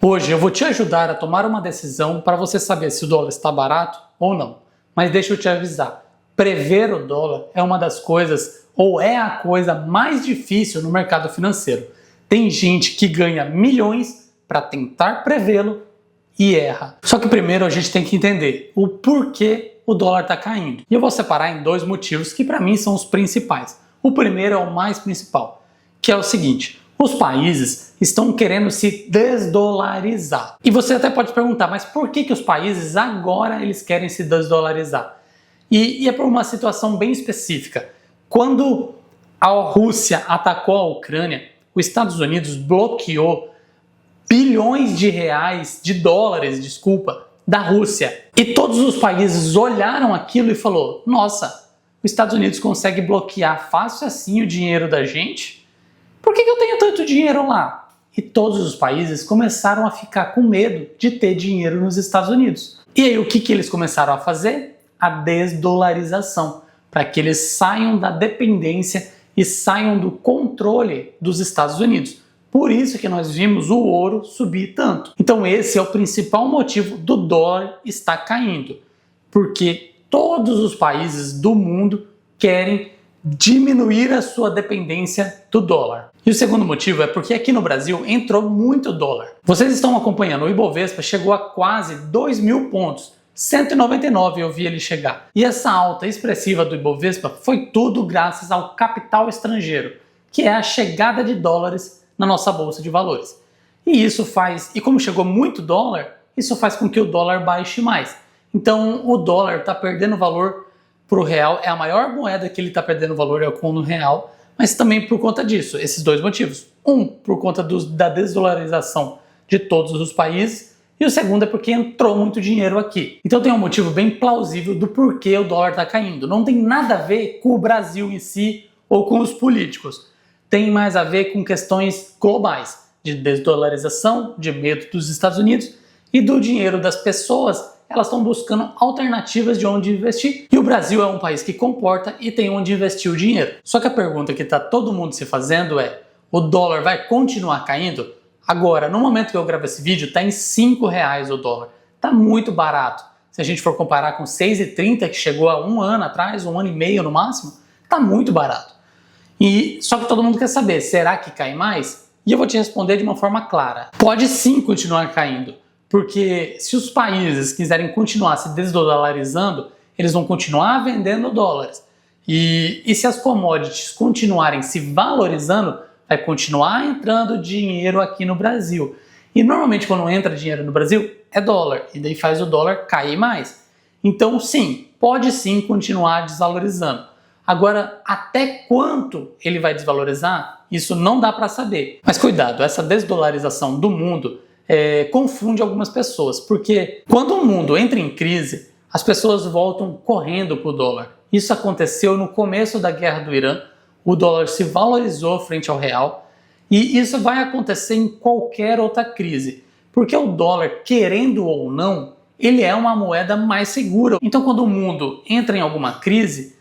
Hoje eu vou te ajudar a tomar uma decisão para você saber se o dólar está barato ou não. Mas deixa eu te avisar, prever o dólar é uma das coisas, ou é a coisa mais difícil no mercado financeiro. Tem gente que ganha milhões para tentar prevê-lo e erra. Só que primeiro a gente tem que entender o porquê o dólar está caindo. E eu vou separar em dois motivos que para mim são os principais. O primeiro é o mais principal, que é o seguinte: os países estão querendo se desdolarizar. E você até pode perguntar, mas por que os países agora eles querem se desdolarizar? E é por uma situação bem específica. Quando a Rússia atacou a Ucrânia, os Estados Unidos bloqueou bilhões de dólares, da Rússia. E todos os países olharam aquilo e falaram: nossa, os Estados Unidos consegue bloquear fácil assim o dinheiro da gente? Por que eu tenho tanto dinheiro lá? E todos os países começaram a ficar com medo de ter dinheiro nos Estados Unidos. E aí o que eles começaram a fazer? A desdolarização, para que eles saiam da dependência e saiam do controle dos Estados Unidos. Por isso que nós vimos o ouro subir tanto. Então esse é o principal motivo do dólar estar caindo, porque todos os países do mundo querem diminuir a sua dependência do dólar. E o segundo motivo é porque aqui no Brasil entrou muito dólar. Vocês estão acompanhando, o Ibovespa chegou a quase 2.000 pontos, 199 eu vi ele chegar. E essa alta expressiva do Ibovespa foi tudo graças ao capital estrangeiro, que é a chegada de dólares na nossa bolsa de valores. E isso faz, e como chegou muito dólar, isso faz com que o dólar baixe mais. Então o dólar está perdendo valor para o real, é a maior moeda que ele está perdendo valor, é o real, mas também por conta disso, esses dois motivos. Um, por conta da desdolarização de todos os países, e o segundo é porque entrou muito dinheiro aqui. Então tem um motivo bem plausível do porquê o dólar está caindo. Não tem nada a ver com o Brasil em si ou com os políticos. Tem mais a ver com questões globais, de desdolarização, de medo dos Estados Unidos e do dinheiro das pessoas. Elas estão buscando alternativas de onde investir. E o Brasil é um país que comporta e tem onde investir o dinheiro. Só que a pergunta que está todo mundo se fazendo é: o dólar vai continuar caindo? Agora, no momento que eu gravo esse vídeo, está em R$5 o dólar. Está muito barato. Se a gente for comparar com 6,30 que chegou há um ano atrás, um ano e meio no máximo, está muito barato. E só que todo mundo quer saber, será que cai mais? E eu vou te responder de uma forma clara. Pode sim continuar caindo. Porque se os países quiserem continuar se desdolarizando, eles vão continuar vendendo dólares. E se as commodities continuarem se valorizando, vai continuar entrando dinheiro aqui no Brasil. E normalmente quando entra dinheiro no Brasil, é dólar. E daí faz o dólar cair mais. Então sim, pode sim continuar desvalorizando. Agora, até quanto ele vai desvalorizar, isso não dá para saber. Mas cuidado, essa desdolarização do mundo confunde algumas pessoas, porque quando o mundo entra em crise, as pessoas voltam correndo para o dólar. Isso aconteceu no começo da guerra do Irã, o dólar se valorizou frente ao real, e isso vai acontecer em qualquer outra crise, porque o dólar, querendo ou não, ele é uma moeda mais segura. Então quando o mundo entra em alguma crise,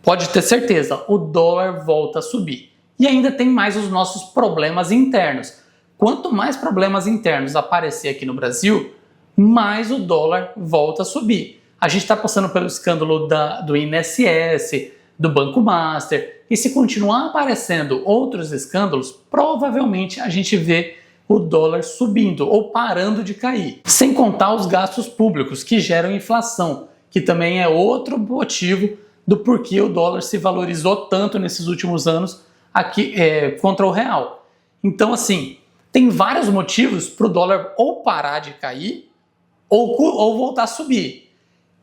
pode ter certeza, o dólar volta a subir. E ainda tem mais os nossos problemas internos. Quanto mais problemas internos aparecer aqui no Brasil, mais o dólar volta a subir. A gente está passando pelo escândalo do INSS, do Banco Master, e se continuar aparecendo outros escândalos, provavelmente a gente vê o dólar subindo ou parando de cair. Sem contar os gastos públicos que geram inflação, que também é outro motivo do porquê o dólar se valorizou tanto nesses últimos anos aqui contra o real. Então assim, tem vários motivos para o dólar ou parar de cair ou voltar a subir.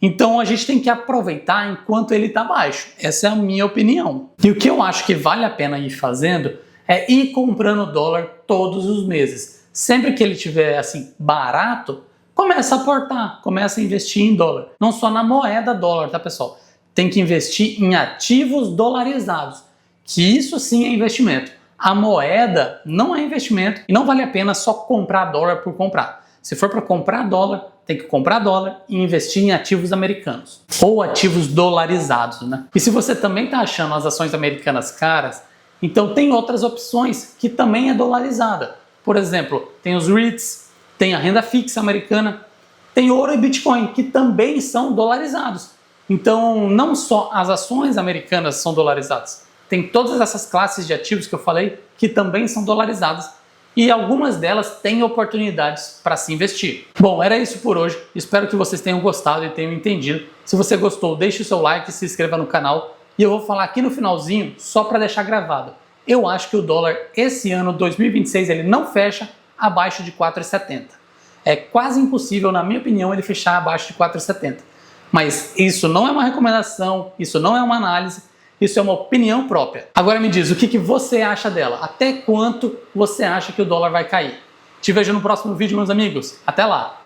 Então a gente tem que aproveitar enquanto ele está baixo. Essa é a minha opinião. E o que eu acho que vale a pena ir fazendo é ir comprando dólar todos os meses. Sempre que ele estiver assim barato, começa a aportar, começa a investir em dólar. Não só na moeda dólar, tá pessoal? Tem que investir em ativos dolarizados, que isso sim é investimento. A moeda não é investimento e não vale a pena só comprar dólar por comprar. Se for para comprar dólar, tem que comprar dólar e investir em ativos americanos ou ativos dolarizados, né? E se você também está achando as ações americanas caras, então tem outras opções que também é dolarizada. Por exemplo, tem os REITs, tem a renda fixa americana, tem ouro e Bitcoin, que também são dolarizados. Então, não só as ações americanas são dolarizadas, tem todas essas classes de ativos que eu falei que também são dolarizadas e algumas delas têm oportunidades para se investir. Bom, era isso por hoje. Espero que vocês tenham gostado e tenham entendido. Se você gostou, deixe o seu like, se inscreva no canal e eu vou falar aqui no finalzinho só para deixar gravado. Eu acho que o dólar esse ano 2026 ele não fecha abaixo de 4,70. É quase impossível, na minha opinião, ele fechar abaixo de 4,70. Mas isso não é uma recomendação, isso não é uma análise, isso é uma opinião própria. Agora me diz, o que você acha dela? Até quanto você acha que o dólar vai cair? Te vejo no próximo vídeo, meus amigos. Até lá!